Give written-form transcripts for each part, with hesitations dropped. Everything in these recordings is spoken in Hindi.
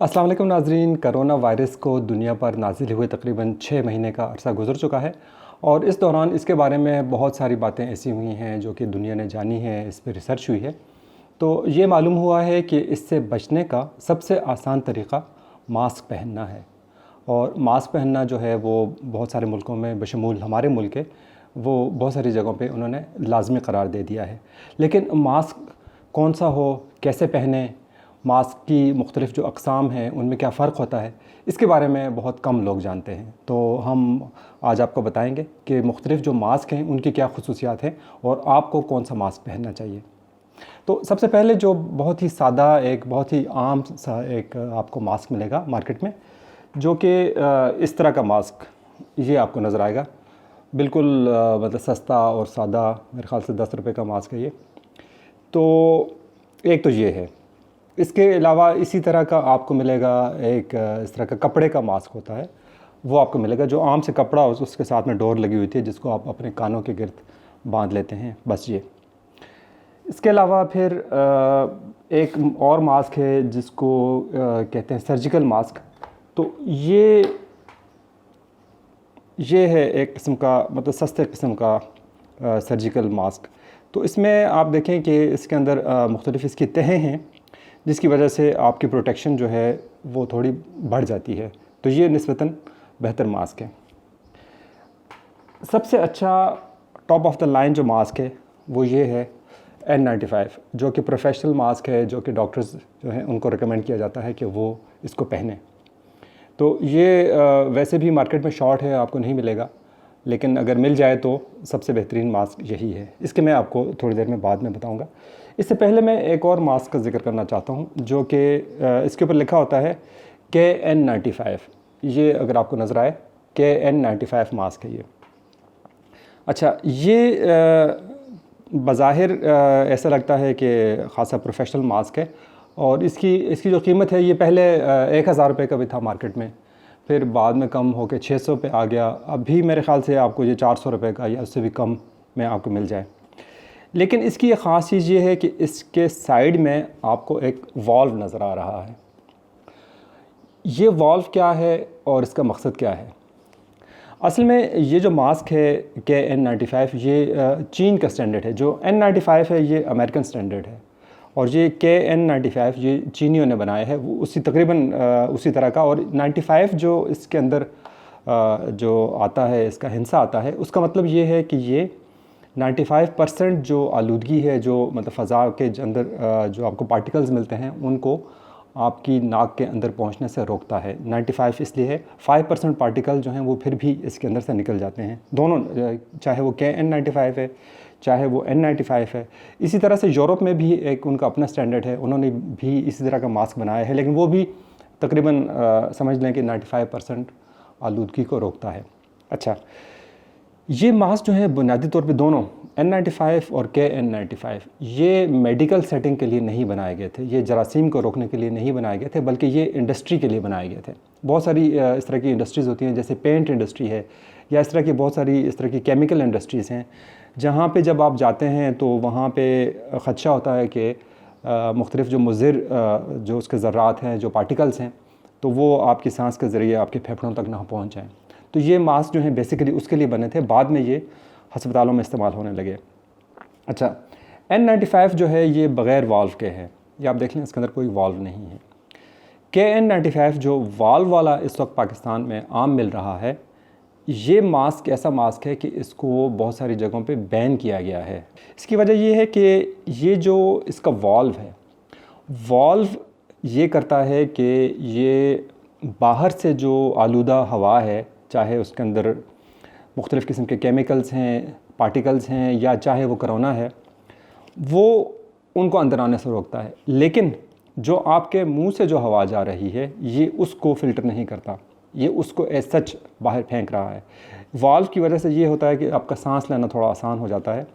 अस्सलाम वालेकुम नाज़रीन। करोना वायरस को दुनिया पर नाज़िल हुए तकरीबन 6 महीने का अरसा गुज़र चुका है और इस दौरान इसके बारे में बहुत सारी बातें ऐसी हुई हैं जो कि दुनिया ने जानी है, इस पर रिसर्च हुई है। तो ये मालूम हुआ है कि इससे बचने का सबसे आसान तरीक़ा मास्क पहनना है। और मास्क पहनना जो है वो बहुत सारे मुल्कों में बशमूल हमारे मुल्क के वो बहुत सारी जगहों पे उन्होंने लाज़मी करार दे दिया है। लेकिन मास्क कौन सा हो, कैसे पहने, मास्क की मुख्तलिफ़ जो अक़साम हैं उनमें क्या फ़र्क होता है, इसके बारे में बहुत कम लोग जानते हैं। तो हम आज आपको बताएंगे कि मुख्तलिफ़ जो मास्क हैं उनकी क्या ख़ुसूसियात हैं और आपको कौन सा मास्क पहनना चाहिए। तो सबसे पहले जो बहुत ही सादा, एक बहुत ही आम सा एक आपको मास्क मिलेगा मार्केट में, जो कि इस तरह का मास्क ये आपको नज़र आएगा। बिल्कुल मतलब सस्ता और सादा, मेरे ख़्याल से 10 रुपये का मास्क है ये। तो एक तो ये है। इसके अलावा इसी तरह का आपको मिलेगा एक इस तरह का कपड़े का मास्क होता है, वो आपको मिलेगा जो आम से कपड़ा उसके साथ में डोर लगी हुई थी जिसको आप अपने कानों के गिर्द बांध लेते हैं, बस ये। इसके अलावा फिर एक और मास्क है जिसको कहते हैं सर्जिकल मास्क। तो ये है एक किस्म का, मतलब सस्ते किस्म का सर्जिकल मास्क। तो इसमें आप देखें कि इसके अंदर मुख्तलिफ़ इसकी तहें हैं जिसकी वजह से आपकी प्रोटेक्शन जो है वो थोड़ी बढ़ जाती है। तो ये निस्बतन बेहतर मास्क है। सबसे अच्छा टॉप ऑफ द लाइन जो मास्क है वो ये है N95, जो कि प्रोफेशनल मास्क है, जो कि डॉक्टर्स जो हैं उनको रिकमेंड किया जाता है कि वो इसको पहने। तो ये वैसे भी मार्केट में शॉर्ट है, आपको नहीं मिलेगा, लेकिन अगर मिल जाए तो सबसे बेहतरीन मास्क यही है। इसके मैं आपको थोड़ी देर में बाद में बताऊंगा। इससे पहले मैं एक और मास्क का जिक्र करना चाहता हूं जो कि इसके ऊपर लिखा होता है KN95। ये अगर आपको नज़र आए, KN95 मास्क है ये। अच्छा, ये बज़ाहिर ऐसा लगता है कि ख़ासा प्रोफेशनल मास्क है और इसकी जो कीमत है ये पहले 1000 रुपये का भी था मार्केट में, फिर बाद में कम होकर 600 पे आ गया। अभी मेरे ख़्याल से आपको ये 400 रुपये का या उससे भी कम में आपको मिल जाए। लेकिन इसकी एक ख़ास चीज़ ये है कि इसके साइड में आपको एक वॉल्व नज़र आ रहा है। ये वॉल्व क्या है और इसका मकसद क्या है? असल में ये जो मास्क है KN95 ये चीन का स्टैंडर्ड है। जो N95 है ये अमेरिकन स्टैंडर्ड है और ये KN95 ये चीनियों ने बनाया है, वो उसी तकरीबन उसी तरह का। और 95 जो इसके अंदर जो आता है, इसका हिस्सा आता है, उसका मतलब ये है कि ये 95% जो आलूदगी है, जो मतलब फ़ज़ा के अंदर जो आपको पार्टिकल्स मिलते हैं उनको आपकी नाक के अंदर पहुंचने से रोकता है। 95 इसलिए है, 5% पार्टिकल जो हैं वो फिर भी इसके अंदर से निकल जाते हैं, दोनों, चाहे वो KN95 है चाहे वो N95 है। इसी तरह से यूरोप में भी एक उनका अपना स्टैंडर्ड है, उन्होंने भी इसी तरह का मास्क बनाया है, लेकिन वो भी तकरीबन समझ लें कि 95% आलूदगी को रोकता है। अच्छा, ये मास्क जो है बुनियादी तौर पे दोनों N95 और KN95 ये मेडिकल सेटिंग के लिए नहीं बनाए गए थे, ये जरासीम को रोकने के लिए नहीं बनाए गए थे, बल्कि ये इंडस्ट्री के लिए बनाए गए थे। बहुत सारी इस तरह की इंडस्ट्रीज़ होती हैं, जैसे पेंट इंडस्ट्री है या इस तरह की बहुत सारी इस तरह की केमिकल इंडस्ट्रीज़ हैं, जहाँ पे जब आप जाते हैं तो वहाँ पे ख़दशा होता है कि मुख्तलिफ़ जो मुज़िर जो उसके ज़र्रात हैं, जो पार्टिकल्स हैं, तो वो आपकी सांस के ज़रिए आपके फेफड़ों तक ना पहुँच जाएँ। तो ये मास्क जो हैं बेसिकली उसके लिए बने थे, बाद में ये हस्पतालों में इस्तेमाल होने लगे। अच्छा, N95 जो है ये बग़ैर वाल्व के है, ये आप देख लें इसके अंदर कोई वाल्व नहीं है। KN95 जो वाल्व वाला इस वक्त पाकिस्तान में आम मिल रहा है, ये मास्क ऐसा मास्क है कि इसको बहुत सारी जगहों पे बैन किया गया है। इसकी वजह ये है कि ये जो इसका वाल्व है, वाल्व ये करता है कि ये बाहर से जो आलूदा हवा है, चाहे उसके अंदर मुख्तलिफ़ किस्म के केमिकल्स हैं, पार्टिकल्स हैं, या चाहे वो कोरोना है, वो उनको अंदर आने से रोकता है। लेकिन जो आपके मुंह से जो हवा जा रही है ये उसको फ़िल्टर नहीं करता, ये उसको एज सच बाहर फेंक रहा है। वाल्व की वजह से ये होता है कि आपका सांस लेना थोड़ा आसान हो जाता है,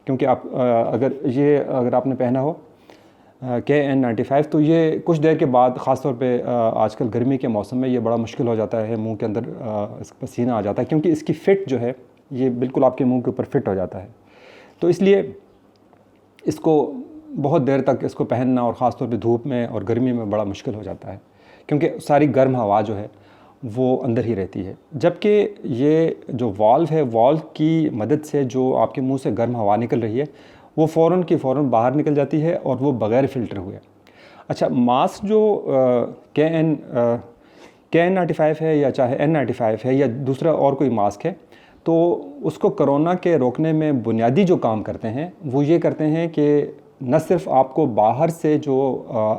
क्योंकि आप अगर आपने पहना हो KN95 तो ये कुछ देर के बाद, ख़ास तौर पे आजकल गर्मी के मौसम में ये बड़ा मुश्किल हो जाता है, मुंह के अंदर पसीना आ जाता है, क्योंकि इसकी फ़िट जो है ये बिल्कुल आपके मुंह के ऊपर फिट हो जाता है। तो इसलिए इसको बहुत देर तक इसको पहनना और ख़ास तौर पे धूप में और गर्मी में बड़ा मुश्किल हो जाता है, क्योंकि सारी गर्म हवा जो है वो अंदर ही रहती है। जबकि ये जो वाल्व है, वाल्व की मदद से जो आपके मुंह से गर्म हवा निकल रही है वो फ़ौरन की फ़ौरन बाहर निकल जाती है और वो बग़ैर फ़िल्टर हुए। अच्छा, मास्क जो KN95 है या चाहे N95 है या दूसरा और कोई मास्क है, तो उसको कोरोना के रोकने में बुनियादी जो काम करते हैं वो ये करते हैं कि न सिर्फ आपको बाहर से जो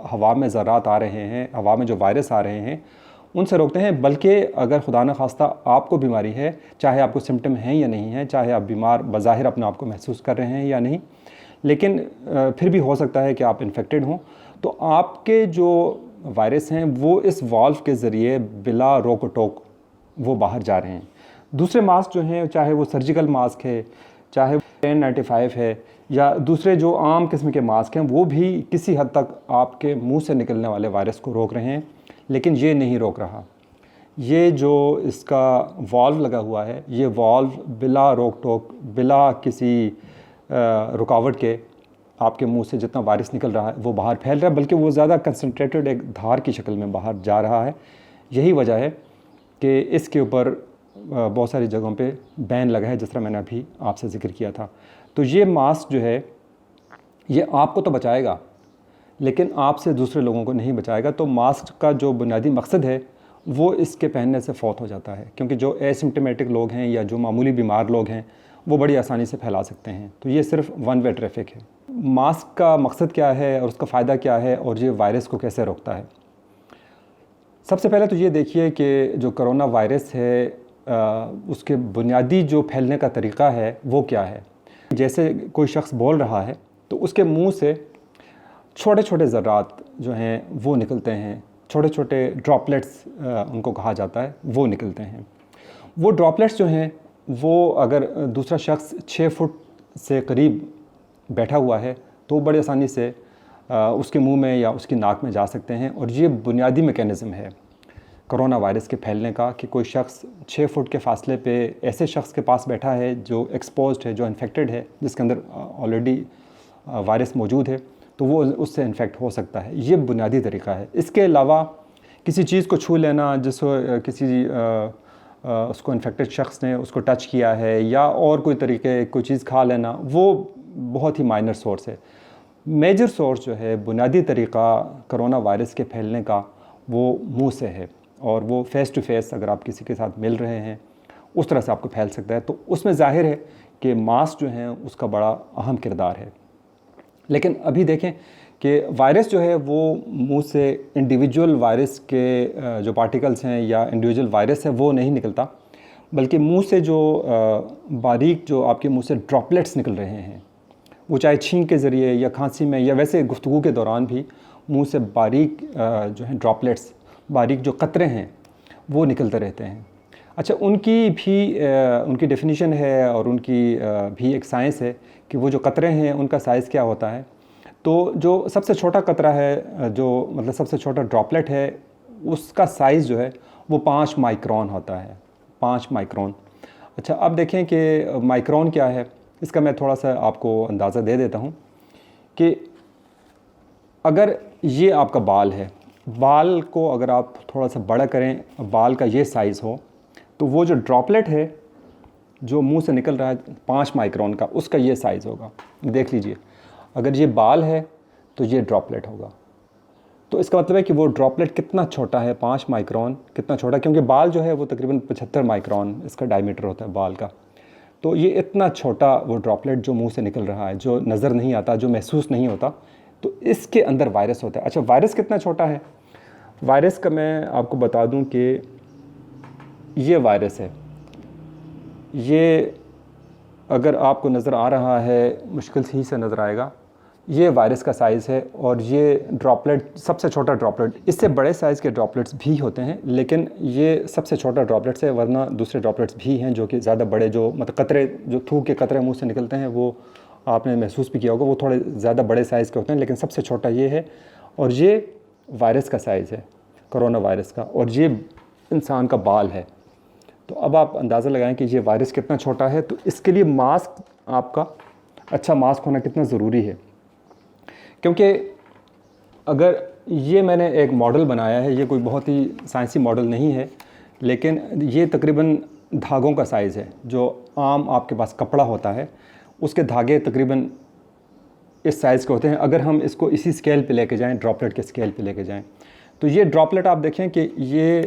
हवा में ज़रात आ रहे हैं, हवा में जो वायरस आ रहे हैं उनसे रोकते हैं, बल्कि अगर खुदा न खास्ता आपको बीमारी है, चाहे आपको सिम्टम हैं या नहीं हैं, चाहे आप बीमार बज़ाहिर अपने आप को महसूस कर रहे हैं या नहीं, लेकिन फिर भी हो सकता है कि आप इन्फेक्टेड हों, तो आपके जो वायरस हैं वो इस वाल्व के ज़रिए बिला रोक टोक वो बाहर जा रहे हैं। दूसरे मास्क जो हैं, चाहे वो सर्जिकल मास्क है, चाहे N95 है या दूसरे जो आम किस्म के मास्क हैं, वो भी किसी हद तक आपके मुंह से निकलने वाले वायरस को रोक रहे हैं, लेकिन ये नहीं रोक रहा। ये जो इसका वाल्व लगा हुआ है, ये वाल्व बिला रोक टोक, बिला किसी रुकावट के आपके मुंह से जितना वायरस निकल रहा है वो बाहर फैल रहा है, बल्कि वो ज़्यादा कंसनट्रेटेड एक धार की शक्ल में बाहर जा रहा है। यही वजह है कि इसके ऊपर बहुत सारी जगहों पे बैन लगा है, जिस तरह मैंने अभी आपसे ज़िक्र किया था। तो ये मास्क जो है ये आपको तो बचाएगा, लेकिन आपसे दूसरे लोगों को नहीं बचाएगा। तो मास्क का जो बुनियादी मकसद है वो इसके पहनने से फ़ौत हो जाता है, क्योंकि जो एसिम्प्टोमेटिक लोग हैं या जो मामूली बीमार लोग हैं वो बड़ी आसानी से फैला सकते हैं। तो ये सिर्फ वन वे ट्रैफिक है। मास्क का मकसद क्या है और उसका फ़ायदा क्या है और ये वायरस को कैसे रोकता है? सबसे पहले तो ये देखिए कि जो कोरोना वायरस है उसके बुनियादी जो फैलने का तरीक़ा है वो क्या है। जैसे कोई शख्स बोल रहा है तो उसके मुंह से छोटे छोटे ज़र्रात जो हैं वो निकलते हैं, छोटे छोटे ड्रॉपलेट्स उनको कहा जाता है, वो निकलते हैं। वो ड्रॉपलेट्स जो हैं वो अगर दूसरा शख्स 6 फुट से करीब बैठा हुआ है तो बड़ी आसानी से उसके मुंह में या उसकी नाक में जा सकते हैं। और ये बुनियादी मैकेनिज़्म है कोरोना वायरस के फैलने का कि कोई शख्स 6 फुट के फासले पे ऐसे शख्स के पास बैठा है जो एक्सपोज्ड है, जो इन्फेक्टेड है, जिसके अंदर ऑलरेडी वायरस मौजूद है, तो वो उससे इन्फेक्ट हो सकता है। ये बुनियादी तरीका है। इसके अलावा किसी चीज़ को छू लेना, जिसको किसी उसको इन्फेक्टेड शख्स ने उसको टच किया है, या और कोई तरीके कोई चीज़ खा लेना, वो बहुत ही माइनर सोर्स है। मेजर सोर्स जो है, बुनियादी तरीका कोरोना वायरस के फैलने का वो मुंह से है, और वो फ़ेस टू फेस अगर आप किसी के साथ मिल रहे हैं उस तरह से आपको फैल सकता है। तो उसमें ज़ाहिर है कि मास्क जो है उसका बड़ा अहम किरदार है। लेकिन अभी देखें कि वायरस जो है वो मुंह से इंडिविजुअल वायरस के जो पार्टिकल्स हैं या इंडिविजुअल वायरस है वो नहीं निकलता, बल्कि मुंह से जो बारीक जो आपके मुंह से ड्रॉपलेट्स निकल रहे हैं, वो चाहे छींक के ज़रिए या खांसी में या वैसे गुफ्तगू के दौरान भी मुंह से बारीक जो है ड्रॉपलेट्स, बारीक जो कतरे हैं वो निकलते रहते हैं। अच्छा, उनकी भी उनकी डेफिनेशन है और उनकी भी एक साइंस है कि वो जो कतरे हैं उनका साइज़ क्या होता है। तो जो सबसे छोटा कतरा है, जो मतलब सबसे छोटा ड्रॉपलेट है, उसका साइज़ जो है वो 5 माइक्रोन होता है, 5 माइक्रोन। अच्छा, अब देखें कि माइक्रोन क्या है, इसका मैं थोड़ा सा आपको अंदाज़ा दे देता हूँ कि अगर ये आपका बाल है, बाल को अगर आप थोड़ा सा बड़ा करें, बाल का ये साइज़ हो, तो वो जो ड्रॉपलेट है जो मुंह से निकल रहा है 5 माइक्रोन का, उसका ये साइज़ होगा। देख लीजिए, अगर ये बाल है तो ये ड्रॉपलेट होगा। तो इसका मतलब है कि वो ड्रॉपलेट कितना छोटा है, 5 माइक्रोन कितना छोटा, क्योंकि बाल जो है वो तकरीबन 75 माइक्रोन इसका डायमीटर होता है बाल का। तो ये इतना छोटा वो ड्रॉपलेट जो मुंह से निकल रहा है, जो नज़र नहीं आता, जो महसूस नहीं होता, तो इसके अंदर वायरस होता है। अच्छा, वायरस कितना छोटा है? वायरस का मैं आपको बता दूं कि ये वायरस है, ये अगर आपको नज़र आ रहा है, मुश्किल ही से नज़र आएगा, ये वायरस का साइज़ है। और ये ड्रॉपलेट सबसे छोटा ड्रॉपलेट, इससे बड़े साइज़ के ड्रॉपलेट्स भी होते हैं, लेकिन ये सबसे छोटा ड्रॉपलेट्स है, वरना दूसरे ड्रॉपलेट्स भी हैं जो कि ज़्यादा बड़े, जो मतलब कतरे, जो थूक के कतरे मुंह से निकलते हैं, वो आपने महसूस भी किया होगा, वो थोड़े ज़्यादा बड़े साइज़ के होते हैं, लेकिन सबसे छोटा ये है। और ये वायरस का साइज़ है, कोरोना वायरस का, और ये इंसान का बाल है। तो अब आप अंदाज़ा लगाएं कि ये वायरस कितना छोटा है। तो इसके लिए मास्क, आपका अच्छा मास्क होना कितना ज़रूरी है, क्योंकि अगर ये मैंने एक मॉडल बनाया है, ये कोई बहुत ही साइंसी मॉडल नहीं है, लेकिन ये तकरीबन धागों का साइज़ है। जो आम आपके पास कपड़ा होता है उसके धागे तकरीबन इस साइज़ के होते हैं। अगर हम इसको इसी स्केल पे लेके जाएं, ड्रॉपलेट के स्केल पे लेके जाएं, तो ये ड्रॉपलेट आप देखें कि ये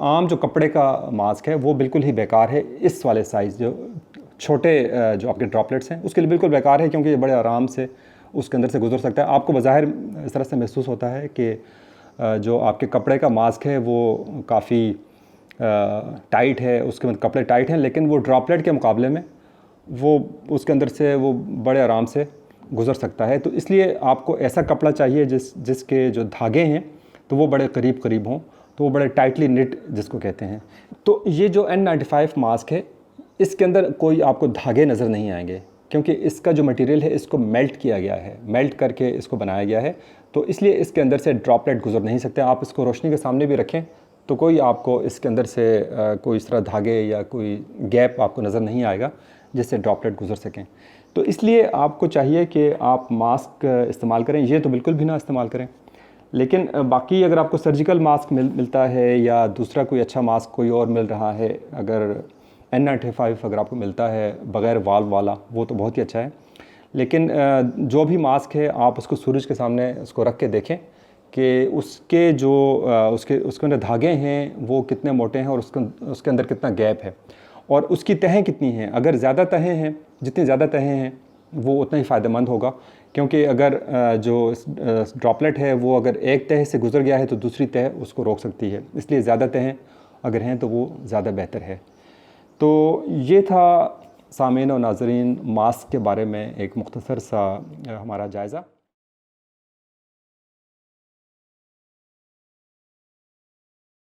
आम जो कपड़े का मास्क है वो बिल्कुल ही बेकार है। इस वाले साइज़ जो छोटे जो आपके ड्रॉपलेट्स हैं उसके लिए बिल्कुल बेकार है, क्योंकि ये बड़े आराम से उसके अंदर से गुजर सकता है। आपको बज़ाहिर इस तरह से महसूस होता है कि जो आपके कपड़े का मास्क है वो काफ़ी टाइट है, उसके अंदर कपड़े टाइट हैं, लेकिन वो ड्रॉपलेट के मुकाबले में वो उसके अंदर से वो बड़े आराम से गुज़र सकता है। तो इसलिए आपको ऐसा कपड़ा चाहिए जिसके जो धागे हैं तो वो बड़े करीब करीब हों, तो वो बड़े टाइटली निट जिसको कहते हैं। तो ये जो N95 मास्क है इसके अंदर कोई आपको धागे नज़र नहीं आएंगे, क्योंकि इसका जो मटेरियल है इसको मेल्ट किया गया है, मेल्ट करके इसको बनाया गया है। तो इसलिए इसके अंदर से ड्रॉपलेट गुजर नहीं सकते। आप इसको रोशनी के सामने भी रखें तो कोई आपको इसके अंदर से कोई इस तरह धागे या कोई गैप आपको नज़र नहीं आएगा जिससे ड्रॉपलेट गुजर सकें। तो इसलिए आपको चाहिए कि आप मास्क इस्तेमाल करें, ये तो बिल्कुल भी ना इस्तेमाल करें। लेकिन बाकी अगर आपको सर्जिकल मास्क मिलता है या दूसरा कोई अच्छा मास्क कोई और मिल रहा है, अगर N95 अगर आपको मिलता है बग़ैर वाल्व वाला, वो तो बहुत ही अच्छा है। लेकिन जो भी मास्क है आप उसको सूरज के सामने उसको रख के देखें कि उसके जो उसके अंदर धागे हैं वो कितने मोटे हैं और उसके अंदर कितना गैप है और उसकी तहें कितनी हैं। अगर ज़्यादा तहें हैं, जितनी ज़्यादा तहें हैं वो उतना ही फ़ायदेमंद होगा, क्योंकि अगर जो ड्रॉपलेट है वो अगर एक तह से गुज़र गया है तो दूसरी तह उसको रोक सकती है। इसलिए ज़्यादा तहें अगर हैं तो वो ज़्यादा बेहतर है। तो ये था सामीन और नाज़रीन मास्क के बारे में एक मुख्तसर सा हमारा जायज़ा।